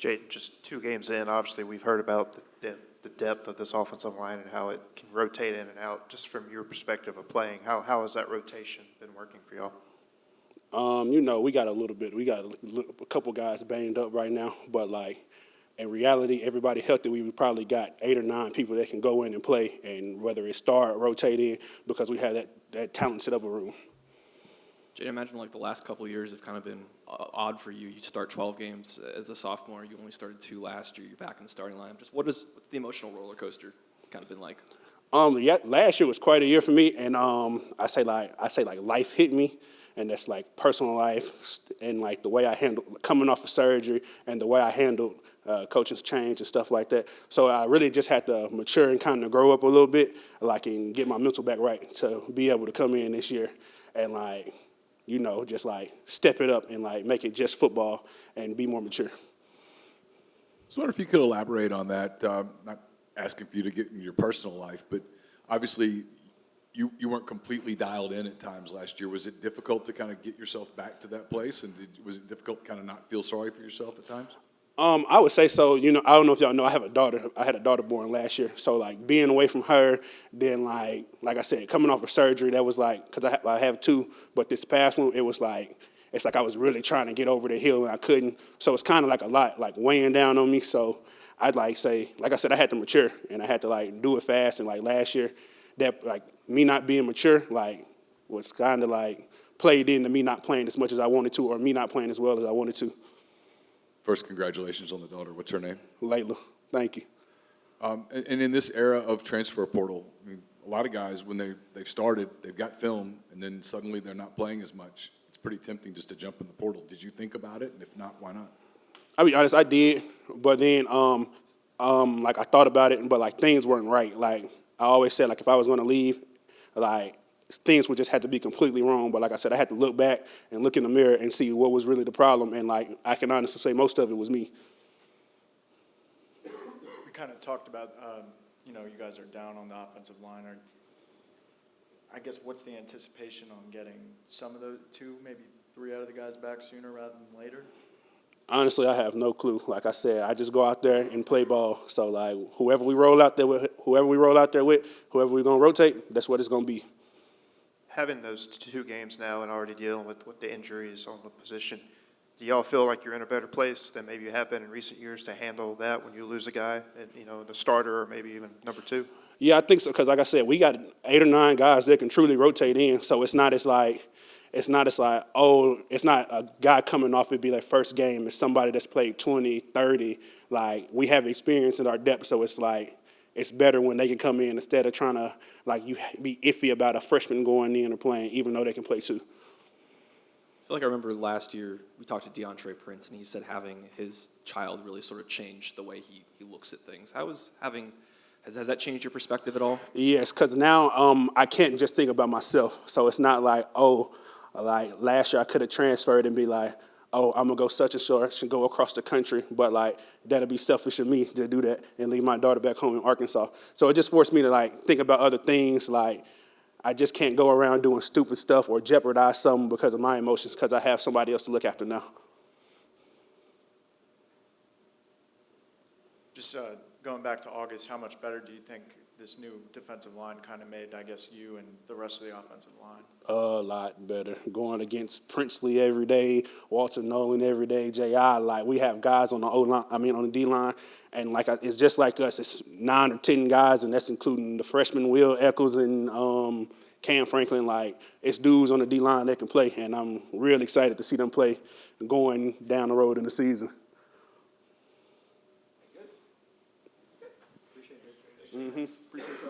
Jayden, just 2 games in, obviously we've heard about the depth of this offensive line and how it can rotate in and out. Just from your perspective of playing, how has that rotation been working for y'all? We got a couple guys banged up right now, but like in reality, everybody healthy. We probably got 8 or 9 people that can go in and play, and whether it's start, rotate in, because we have that talented of a room. Jayden, I imagine like the last couple of years have kind of been odd for you. You start 12 games as a sophomore. You only started 2 last year. You're back in the starting lineup. Just what's the emotional roller coaster kind of been like? Yeah, last year was quite a year for me, and I say like life hit me, and that's like personal life and like the way I handled coming off of surgery and the way I handled coaching's change and stuff like that. So I really just had to mature and kind of grow up a little bit, like and get my mental back right to be able to come in this year and like just like step it up and like make it just football and be more mature. So I wonder if you could elaborate on that. Not asking for you to get in your personal life, but obviously you weren't completely dialed in at times last year. Was it difficult to kind of get yourself back to that place, and was it difficult to kind of not feel sorry for yourself at times? I would say so. I don't know if y'all know, I have a daughter. I had a daughter born last year. So, like, being away from her, then, like I said, coming off of surgery, that was like, because I have 2, but this past one, it was like, it's like I was really trying to get over the hill and I couldn't. So it's kind of like a lot, like, weighing down on me. So I'd like say, like I said, I had to mature and I had to, like, do it fast. And, like, last year, that, like, me not being mature, like, was kind of, like, played into me not playing as much as I wanted to or me not playing as well as I wanted to. First, congratulations on the daughter. What's her name? Layla. Thank you. And in this era of transfer portal, I mean, a lot of guys, when they've started, they've got film, and then suddenly they're not playing as much. It's pretty tempting just to jump in the portal. Did you think about it? And if not, why not? I'll be honest, I did, but then like I thought about it, but like things weren't right. Like I always said, like if I was going to leave, like things would just have to be completely wrong. But like I said, I had to look back and look in the mirror and see what was really the problem. And like I can honestly say most of it was me. We kind of talked about, you guys are down on the offensive line. I guess what's the anticipation on getting some of the 2, maybe 3 out of the guys back sooner rather than later? Honestly, I have no clue. Like I said, I just go out there and play ball. So like whoever we roll out there with, whoever we're gonna rotate, that's what it's gonna be. Having those 2 games now and already dealing with the injuries on the position, do y'all feel like you're in a better place than maybe you have been in recent years to handle that when you lose a guy, the starter or maybe even number 2? Yeah, I think so. Because like I said, we got 8 or 9 guys that can truly rotate in. So it's not as like, it's not a guy coming off, it'd be their first game. It's somebody that's played 20, 30. Like, we have experience in our depth, so it's like, it's better when they can come in instead of trying to, like, you be iffy about a freshman going in or playing, even though they can play too. I feel like I remember last year we talked to DeAndre Prince, and he said having his child really sort of changed the way he looks at things. Has that changed your perspective at all? Yes, because now I can't just think about myself. So it's not like, like last year I could have transferred and be like, I'm going to go such and such and go across the country. But, like, that'd be selfish of me to do that and leave my daughter back home in Arkansas. So it just forced me to, like, think about other things. Like, I just can't go around doing stupid stuff or jeopardize something because of my emotions because I have somebody else to look after now. Just going back to August, how much better do you think this new defensive line kind of made, I guess, you and the rest of the offensive line? A lot better. Going against Princely every day, Walter Nolan every day, J.I. Like, we have guys on the on the D-line, and like it's just like us. It's 9 or 10 guys, and that's including the freshman Will Eccles and Cam Franklin. Like, it's dudes on the D-line that can play, and I'm really excited to see them play going down the road in the season. Appreciate it. Appreciate it.